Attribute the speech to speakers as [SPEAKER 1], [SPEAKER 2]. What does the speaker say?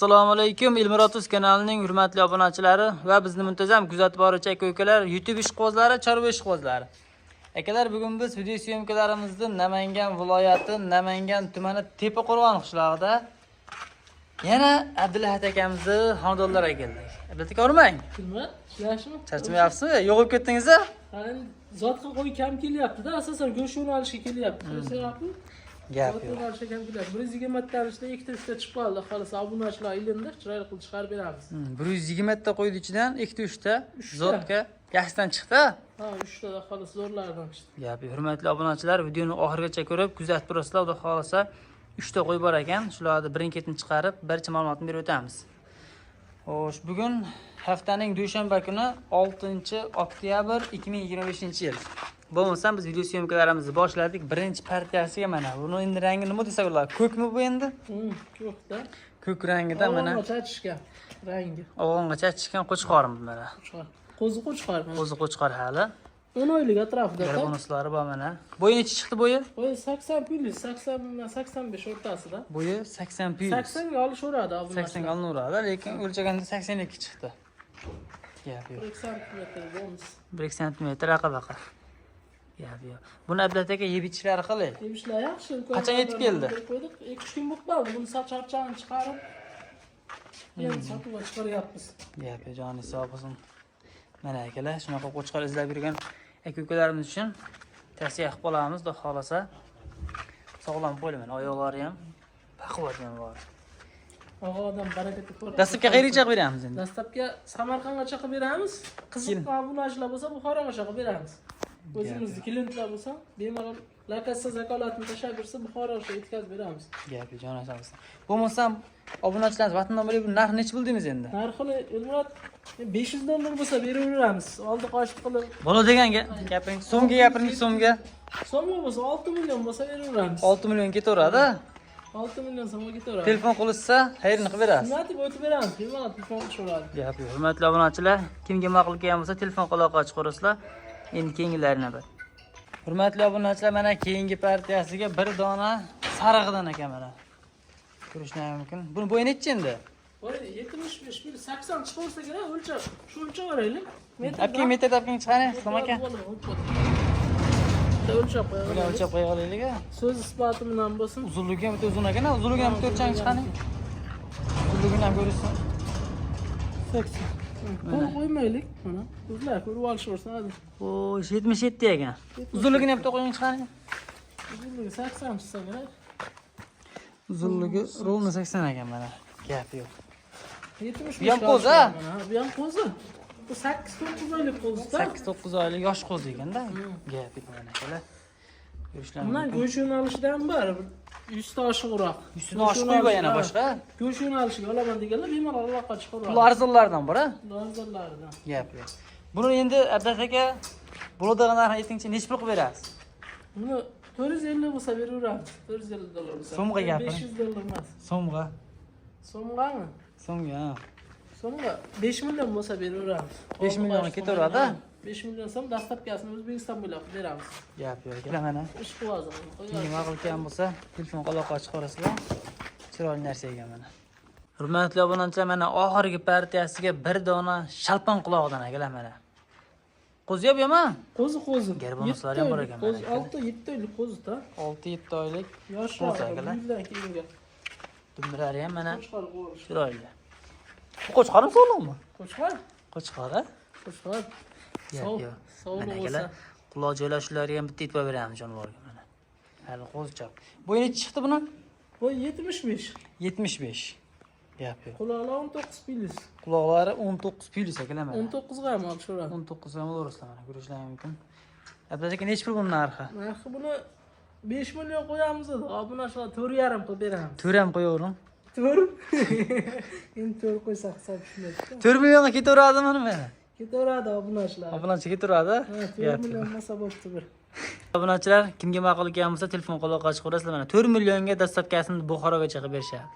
[SPEAKER 1] Assalomu alaykum Ilmirotus kanalining hurmatli obunachilari va bizni muntazam kuzatib boruvchi aka-ukalar, YouTube ishqibozlari, chorva ishqibozlari. Akalar, bugun biz video syomkalarimizni Namangan viloyati, Namangan tumani Tepaqo'rg'on qishlog'ida yana Abdulahat akamizni xonadonlariga keldik. Abdulahat aka, o'rmang.
[SPEAKER 2] Nima? Yaxshimi?
[SPEAKER 1] Charchamayapsizmi? Yo'qib ketdingiz-a?
[SPEAKER 2] Qani zotga qo'y kam kelyapti-da, asosan go'shtni olishga kelyapti. Sababmi?
[SPEAKER 1] Gap
[SPEAKER 2] Zotga
[SPEAKER 1] yo'q.
[SPEAKER 2] olishga kam kelyapti. 120 tadan ishda ikkita uchta chiqib qoldi. Xolos obunachilar ilindi, chiroyli qilib chiqarib beramiz.
[SPEAKER 1] 120 ta qo'ydi ichidan 2-3 ta zotga yaxshidan chiqdi.
[SPEAKER 2] Ha, 3 ta xolos zo'rlardan chiqdi.
[SPEAKER 1] Gap yo'q. Hurmatli obunachilar, videoni oxirigacha ko'rib, kuzatib turasizlar. Xudo xolasa 3 ta qo'y bor ekan. Shularni birin-ketin chiqarib, barcha ma'lumotni berib o'tamiz. Xo'sh, bugun haftaning dushanba kuni 6-oktyabr 2025-yil. Bo'lmasa biz video syomkalarimizni boshladik. Birinchi partiyasiga mana. Buni endi rangi nima desak bo'ladi? Ko'kmi bu endi?
[SPEAKER 2] Ko'kda.
[SPEAKER 1] Ko'k rangida mana.
[SPEAKER 2] Ochishgan rangi.
[SPEAKER 1] Og'ongacha chiqqan qo'chqormi mana?
[SPEAKER 2] Qo'zi qo'chqor.
[SPEAKER 1] Qo'zi qo'chqor hali.
[SPEAKER 2] 10 oylik atrofida.
[SPEAKER 1] Bonuslari bor mana. Bo'yi necha chiqdi bo'yi?
[SPEAKER 2] Bo'yi 80 plus, 85 o'rtasida.
[SPEAKER 1] Bo'yi 80 plus.
[SPEAKER 2] 80 ga olishaveradi obunachilar.
[SPEAKER 1] 80 ga olinaveradi, lekin o'lchaganda 82 chiqdi. Gap yo'q.
[SPEAKER 2] 1 sm bonus.
[SPEAKER 1] 1 sm aqabaqa. Gap yo'q. Buni Abdulahat aka yeb ichishlari qalay?
[SPEAKER 2] Yemishlar yaxshi.
[SPEAKER 1] Qachon yetib keldi?
[SPEAKER 2] 2 kun bo'lib qoldi. Buni charchani chiqarib, endi sotib chiqaryapmiz.
[SPEAKER 1] Gap yo'q, joni sog' bo'lsin. Mana akalar, shunaqa qo'chqor izlab yurgan aka-ukalarimiz uchun tavsiya qilib qolamiz, xudo xolasa. Sog'lom qo'yman, oyoqlari ham baquvvat ham bor.
[SPEAKER 2] Og'adan barakatli ko'rib.
[SPEAKER 1] Dastlabki qayerga chaqib beramiz endi?
[SPEAKER 2] Dastlabki Samarqandga chaqib beramiz. Qiziq obunachilar bo'lsa Buxoroga chaqib beramiz. O'zimizni klientlar bo'lsa, bemalol lokatsiya zakolatini tashlab bersa Buxoroga yetkazib beramiz.
[SPEAKER 1] Gap yo'q, joni sog' bo'lsin. Bo'lmasa obunachilarimiz vatandan bo'lib narxi necha bildingiz endi?
[SPEAKER 2] Narxini Ilmurod $500 bo'lsa beraveramiz. Oldi qo'shib qilib.
[SPEAKER 1] Bo'lo deganga gapiring, so'mga gapiring, so'mga.
[SPEAKER 2] So'mga bo'lsa 6 million bo'lsa beraveramiz.
[SPEAKER 1] 6 million ketaveradi.
[SPEAKER 2] 6 million so'mga ketaveradi.
[SPEAKER 1] Telefon qilsa, xayrini qilib berasiz.
[SPEAKER 2] Nima deb o'tib beramiz? Bemalol telefon qilaveradi.
[SPEAKER 1] Gap yo'q. Hurmatli obunachilar, kimga ma'qul kelgan bo'lsa telefon aloqa chiqarasizlar. Endi keyingilarini bir. Hurmatli obunachilar, mana keyingi partiyasiga bir dona sarig'idan ekan mana. Ko'rishlar mumkin. Buni bo'yi necha endi?
[SPEAKER 2] Voy 75 bir 80 chiqarsa kerak, o'lchab. Shu o'lchaveraylik.
[SPEAKER 1] Apking meter tapking chiqaring, Islom aka.
[SPEAKER 2] O'lchab qo'yaylik.
[SPEAKER 1] Buni o'lchab qo'ya olaylik.
[SPEAKER 2] So'z isboti bilan bo'lsin.
[SPEAKER 1] Uzunligi ham bitta uzun ekan, uzunligi ham bitta o'lchang chiqaring. Uzunligini ham ko'rishsin.
[SPEAKER 2] 80. Qo'l qo'ymaylik, mana. O'zlar ko'rib olishaversin hadi.
[SPEAKER 1] Xo'sh, 77 ekan. Uzunligini ham bitta qo'ying chiqaring.
[SPEAKER 2] Uzunligi 80 chiqsa kerak.
[SPEAKER 1] Uzunligi ровно 80 ekan mana. Gap yo'q.
[SPEAKER 2] 70.
[SPEAKER 1] Bu ham qo'zi, ha?
[SPEAKER 2] Bu ham qo'zi. Bu 8-9 oylik qo'zi-da.
[SPEAKER 1] 8-9 oylik yosh qo'zi ekanda. Gap yo'q mana akalar. Ko'rishlar
[SPEAKER 2] Bundan go'sht yo'nalishidan bari 100 ta oshiqroq.
[SPEAKER 1] 100 ta oshiq qo'yib yana boshqa.
[SPEAKER 2] Go'sht yo'nalishiga olaman deganlar bemalol aloqa chiqaradi.
[SPEAKER 1] Pul arzonlardan biri.
[SPEAKER 2] Arzonlaridan.
[SPEAKER 1] Gap yo'q. Buni endi Abdulahat aka bo'ladigan narxni aytingchi, necha pul qilib berasiz?
[SPEAKER 2] Buni 450 bo'lsa beraveramiz. $450 bo'lsa.
[SPEAKER 1] So'mga gapiring.
[SPEAKER 2] $500 emas.
[SPEAKER 1] So'mga.
[SPEAKER 2] So'mgami?
[SPEAKER 1] So'mga.
[SPEAKER 2] So'mga 5 million bo'lsa beraveramiz.
[SPEAKER 1] 5 millionga ketaveradi.
[SPEAKER 2] 5 million so'm dastlabkasini O'zbekiston bo'ylab beramiz.
[SPEAKER 1] Gap yo'q. Kelar mana.
[SPEAKER 2] Ish qilamiz.
[SPEAKER 1] Kimga ma'qul kelgan bo'lsa, telefon aloqa chiqarasizlar. Chiroyli narsa ekan mana. Hurmatli obunachilar, mana oxirgi partiyasiga bir dona shalpon quloqdan akalar mana. Qo'zi yo'q yo'qmi?
[SPEAKER 2] Qo'zi.
[SPEAKER 1] Gerbonuslari ham bor ekan mana.
[SPEAKER 2] 6-7 oylik qo'zi-da.
[SPEAKER 1] 6-7 oylik
[SPEAKER 2] Yoshroq
[SPEAKER 1] akalar.
[SPEAKER 2] yildan keyingi.
[SPEAKER 1] Dumlari ham mana
[SPEAKER 2] Qo'chqor qo'yish.
[SPEAKER 1] chiroyli. Bu qo'chqormi sog'lommi?
[SPEAKER 2] Qo'chqor?
[SPEAKER 1] Qo'chqor-a?
[SPEAKER 2] Qo'chqor.
[SPEAKER 1] Yo'q. Mana akalar, quloq joylashlari ham bitta e'tibor beramiz jonivorga mana. Hali qo'zichoq. Bo'yi necha chiqdi buni?
[SPEAKER 2] Voy 75.
[SPEAKER 1] 75. Gap yo'q.
[SPEAKER 2] Quloqlar 19 plus.
[SPEAKER 1] Quloqlari 19 plus akalar mana.
[SPEAKER 2] 19 ga ham olishaveradi.
[SPEAKER 1] 19 ham o'rasizlar mana, ko'rishlari mumkin. Abdulahat aka necha pul buni narxi?
[SPEAKER 2] Narxi buni 5 million qo'yamiz dedi. Obunachilar 4,5 qilib beramiz.
[SPEAKER 1] 4 ham qo'yavering.
[SPEAKER 2] 4. Endi 4 qo'ysak hisob tushmaydi.
[SPEAKER 1] 4 millionga ketaveradimi mana?
[SPEAKER 2] Ketaveradi obunachilar.
[SPEAKER 1] Obunachi ketaveradi?
[SPEAKER 2] 4 million masa bo'pti bir.
[SPEAKER 1] Obunachilar, kimga ma'qul kelgan bo'lsa telefon aloqa chiqarasizlar mana. 4 millionga dastlabkasini Buxoroga chiqib berishadi.